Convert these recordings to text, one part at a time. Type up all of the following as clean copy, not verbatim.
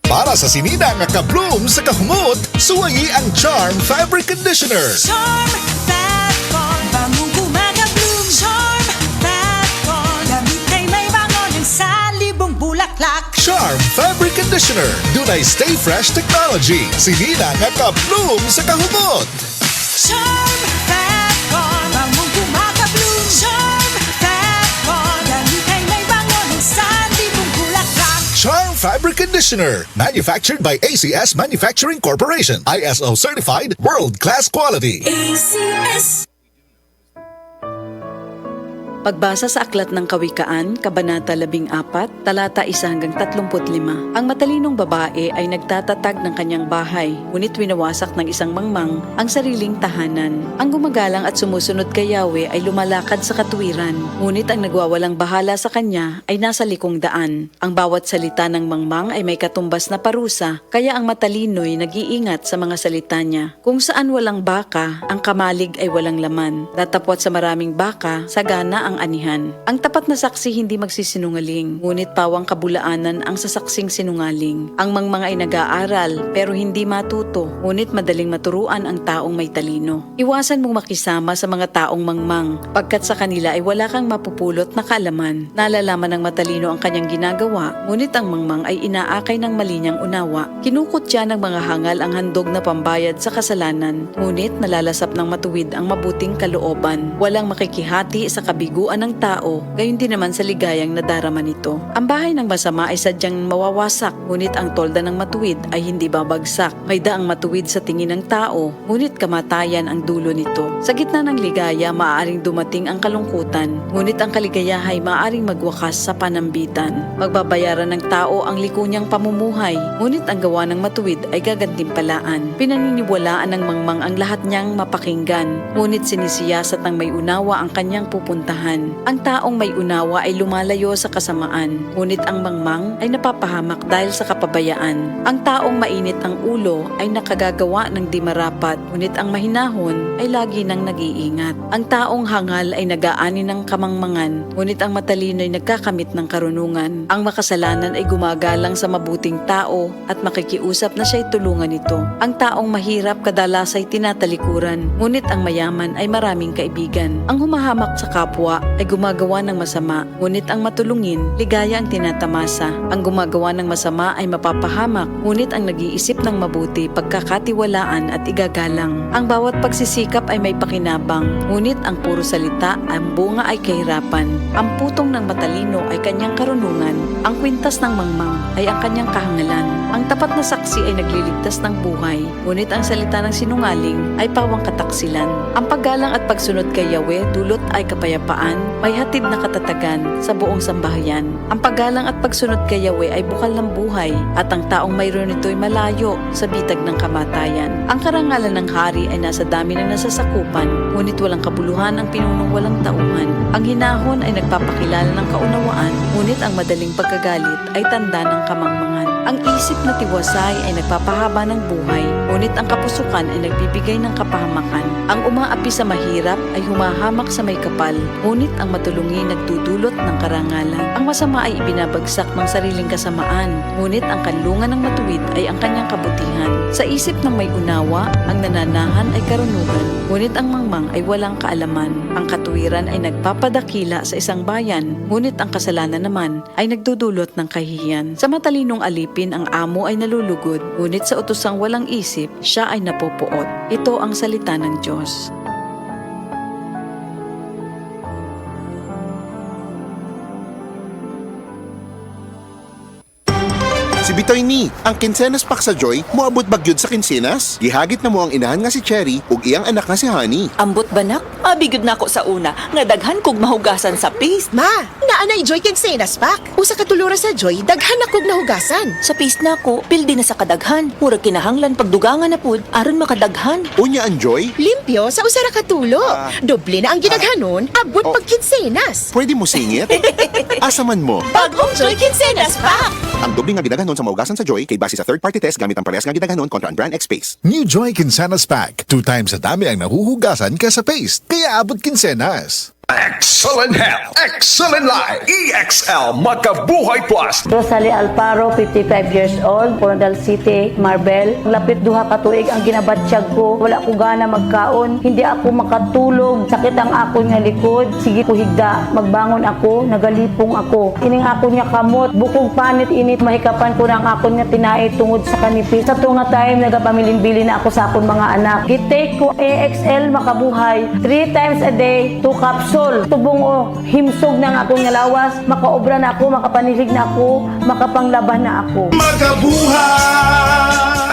Para sa sinina nga ka-bloom sa kahumot, suwayi ang Charm Fabric Conditioner. Charm Fatcon, bangong gumagabloom. Charm Fatcon, damit ay may bangon ng salibong bulaklak. Charm Fabric Conditioner. Dunay Stay Fresh Technology. Sinina nga ka-bloom sa kahumot. Charm Fatcon, bangong gumagabloom. Charm Fatcon, damit ay may bangon ng salibong bulaklak. Charm Fabric Conditioner. Manufactured by ACS Manufacturing Corporation. ISO certified, world-class quality. ACS. Pagbasa sa Aklat ng Kawikaan, Kabanata 14, talata 1 hanggang 35. Ang matalinong babae ay nagtatatag ng kanyang bahay, ngunit winawasak ng isang mangmang ang sariling tahanan. Ang gumagalang at sumusunod kay Yahweh ay lumalakad sa katuwiran, ngunit ang nagwawalang bahala sa kanya ay nasa likong daan. Ang bawat salita ng mangmang ay may katumbas na parusa, kaya ang matalino'y nag-iingat sa mga salita niya. Kung saan walang baka, ang kamalig ay walang laman. Datapwat sa maraming baka, sagana ang anihan. Ang tapat na saksi hindi magsisinungaling, ngunit pawang kabulaanan ang sasaksing sinungaling. Ang mangmang ay nag-aaral, pero hindi matuto, ngunit madaling maturuan ang taong may talino. Iwasan mong makisama sa mga taong mangmang, pagkat sa kanila ay wala kang mapupulot na kaalaman. Nalalaman ng matalino ang kanyang ginagawa, ngunit ang mangmang ay inaakay ng mali niyang unawa. Kinukutya ng mga hangal ang handog na pambayad sa kasalanan, ngunit nalalasap ng matuwid ang mabuting kalooban. Walang makikihati sa kabiguan ng tao, gayon din naman sa ligayang nadarama nito. Ang bahay ng masama ay sadyang mawawasak, ngunit ang tolda ng matuwid ay hindi babagsak. May daang matuwid sa tingin ng tao, ngunit kamatayan ang dulo nito. Sa gitna ng ligaya, maaaring dumating ang kalungkutan, ngunit ang kaligayaha ay maaaring magwakas sa panambitan. Magbabayaran ng tao ang liko niyang pamumuhay, ngunit ang gawa ng matuwid ay gagantimpalaan. Pinaniniwalaan ng mangmang ang lahat niyang mapakinggan, ngunit sinisiyasat ng may unawa ang kanyang pupuntahan. Ang taong may unawa ay lumalayo sa kasamaan, ngunit ang mangmang ay napapahamak dahil sa kapabayaan. Ang taong mainit ang ulo ay nakagagawa ng di marapat, ngunit ang mahinahon ay lagi nang nag-iingat. Ang taong hangal ay nag-aani ng kamangmangan, ngunit ang matalino ay nagkakamit ng karunungan. Ang makasalanan ay gumagalang sa mabuting tao at makikiusap na siya'y tulungan nito. Ang taong mahirap kadalas ay tinatalikuran, ngunit ang mayaman ay maraming kaibigan. Ang humahamak sa kapwa ay gumagawa ng masama, ngunit ang matulungin, ligaya ang tinatamasa. Ang gumagawa ng masama ay mapapahamak, ngunit ang nag-iisip ng mabuti, pagkakatiwalaan at igagalang. Ang bawat pagsisikap ay may pakinabang, ngunit ang puro salita, ang bunga ay kahirapan. Ang putong ng matalino ay kanyang karunungan, ang kwintas ng mangmang ay ang kanyang kahangalan. Ang tapat na saksi ay nagliligtas ng buhay, ngunit ang salita ng sinungaling ay pawang kataksilan. Ang paggalang at pagsunod kay Yahweh dulot ay kapayapaan, may hatid na katatagan sa buong sambahayan. Ang paggalang at pagsunod kay Yahweh ay bukal ng buhay, at ang taong mayroon nito ay malayo sa bitag ng kamatayan. Ang karangalan ng hari ay nasa dami ng nasasakupan, ngunit walang kabuluhan ang pinunong walang tauhan. Ang hinahon ay nagpapakilala ng kaunawaan, ngunit ang madaling pagkagalit ay tanda ng kamangmangan. Ang isip na tiwasay ay nagpapahaba ng buhay, ngunit ang kapusukan ay nagbibigay ng kapahamakan. Ang umaapi sa mahirap ay humahamak sa may kapal, ngunit ang matulungi nagdudulot ng karangalan. Ang masama ay ibinabagsak ng sariling kasamaan, ngunit ang kanlungan ng matuwid ay ang kanyang kabutihan. Sa isip ng may unawa, ang nananahan ay karunungan, ngunit ang mangmang ay walang kaalaman. Ang katuwiran ay nagpapadakila sa isang bayan, ngunit ang kasalanan naman ay nagdudulot ng kahihiyan. Sa matalinong alipin, ang amo ay nalulugod, ngunit sa utosang walang isip, siya ay napupuot. Ito ang salita ng Diyos. Si Bitoy ni, ang kinsenas pak sa Joy, moabot bagyod sa kinsenas. Gihagit na mo ang inahan nga si Cherry ug iyang anak nga si Honey. Ambot banak, abigod na ako sa una, nga daghan kog mahugasan sa paste. Ma, naanay Joy kinsenas pak. Usa ka tulura sa Joy, daghan akog nahugasan. Sa paste na ako, pildi na sa kadaghan. Murag kinahanglan pagdugangan na pud aron makadaghan. Unya ang Joy, Limpyo sa usa ra ka tulo. Doble na ang gidaghanon, abot pag kinsenas. pwede mo singit? Asa man mo? Bagong Joy Kinsenas pa! Ang doble nga gidaghanon sa maugasan sa Joy kay base sa third-party test gamit ang parehas nga gidaghanon kontra ang brand X Paste. New Joy Kinsenas Pack. 2 times sa dami ang nahuhugasan ka sa paste. Kaya abot kinsenas. Excellent health, excellent life. EXL Makabuhay Plus. Rosalie Alparo, 55 years old, Coronadal City, Marbel. Lapit duha ka tuig ang ginabatsyag ko. Wala ko gana magkaon. Hindi ako makatulog. Sakit ang akon nga likod. Sige ko higda. Magbangon ako, nagalipong ako. Ining akon nga kamot. Bukog panit init. Mahikapan ko na ang akon nga tinait tungod sa kanipis. Sa tunga time, nagapamilin-bili na ako sa akon mga anak. Gitake ko AXL Makabuhay. 3 times a day, 2 capsules. Tubong o, himsog na nga akong ngalawas, makaobra na ako, makapanilig na ako, makapanglaban na ako.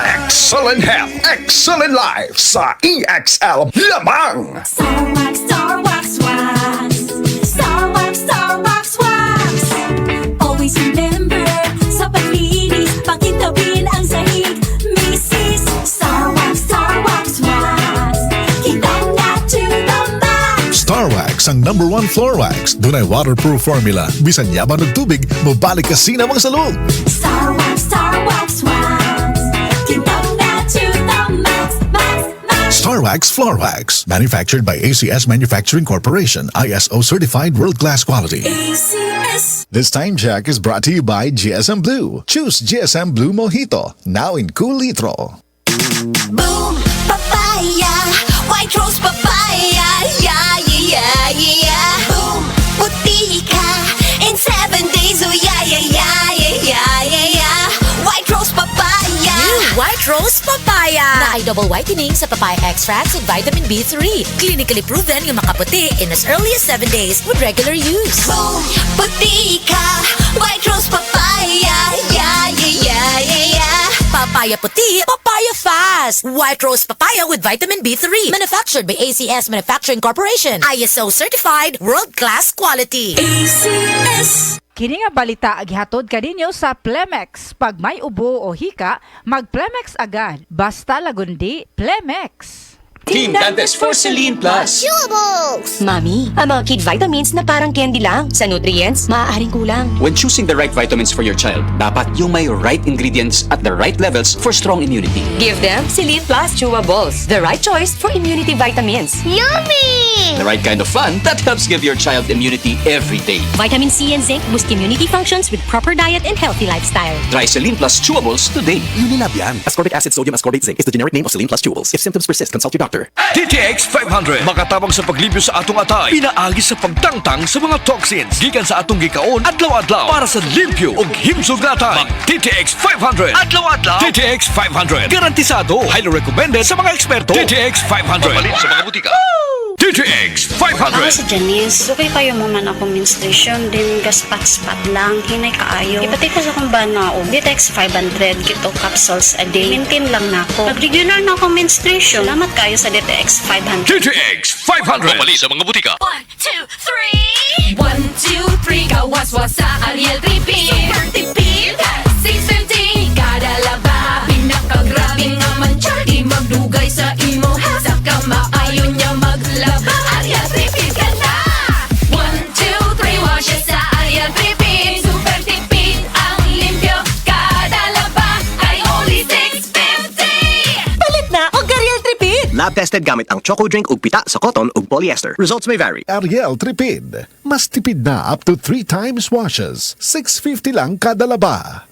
Excellent health, excellent life sa EXL lamang. Starwax, Starwax, wax. Starwax, Starwax, wax. Always remember, sa paglinis, pakintabin ang sahig. Mrs. Starwax, Starwax, wax. Kitang na to the max. Starwax ang #1 floor wax. Dunay waterproof formula. Bisan yaman ng tubig, mabalik ka sinamang sa loob. Starwax, Starwax, wax. Kitang na to the max, max, max. Starwax Floor Wax. Manufactured by ACS Manufacturing Corporation. ISO certified world-class quality. ACS. This time check is brought to you by GSM Blue. Choose GSM Blue Mojito. Now in cool litro. Boom, papaya, white rose papaya, yeah, yeah, yeah, yeah. Boom, puti ka, in 7 days, oh yeah, yeah, yeah, yeah, yeah, yeah, yeah. White rose papaya. New White Rose Papaya na ay double whitening sa papaya extracts with vitamin B3. Clinically proven yung makaputi in as early as 7 days with regular use. Boom, puti ka, white rose papaya, yeah, yeah, yeah, yeah, yeah. Papaya puti, papaya fast. White Rose Papaya with vitamin B3. Manufactured by ACS Manufacturing Corporation. ISO certified world-class quality. ACS. Kini nga balita agihatod kaninyo sa Plemex. Pag may ubo o hika, mag-Plemex agad. Basta lagundi, Plemex. Team Dantes for Celine Plus. Chewables! Mami, ang mga kid vitamins na parang candy lang. Sa nutrients, maaaring kulang. When choosing the right vitamins for your child, dapat yung may right ingredients at the right levels for strong immunity. Give them Celine Plus Chewables. The right choice for immunity vitamins. Yummy! The right kind of fun that helps give your child immunity every day. Vitamin C and zinc boost immunity functions with proper diet and healthy lifestyle. Try Celine Plus Chewables today. Unilab yan. Ascorbic acid sodium ascorbate zinc is the generic name of Celine Plus Chewables. If symptoms persist, consult your doctor. TTX 500 makatabang sa paglibyo sa atong atay. Pinaagi sa pagtangtang sa mga toxins gikan sa atong gikaon adlaw-adlaw para sa limpyo ug himsog na atay. Mag TTX 500 adlaw-adlaw. TTX 500 garantisado, highly recommended sa mga eksperto. TTX 500 mabalin sa mga butika. TTX 500. Ako si Janice. Okay kayo mo man ako menstruation din gaspat-spat lang. Hinay kaayo. Ipatay ko sa kong banao. DTX 500 kito capsules a day. Maintain lang na ako. Pag-regular na ako menstruation. Salamat kayo sa DTX 500. TTX 500 mabalin sa mga butika. 1, 2, 3. 1, 2, 3. Kawas-was sa Ariel Tripping. Super tipid. 650. Kada laba. Pinakagrabe nga manchar. Di magdugay sa imo. Sa kamaayo niya maglaba. Ariel Tripping ka na. 1, 2, 3. Wash it sa Ariel Tripping. Super tipid. Ang limpyo. Kada laba ay only 650. Palit na o Ariel Tripid! Lab-tested gamit ang Choco Drink ug pita sa cotton ug polyester. Results may vary. Ariel Tripid. Mas tipid na up to 3 times washes. 650 lang kada laba.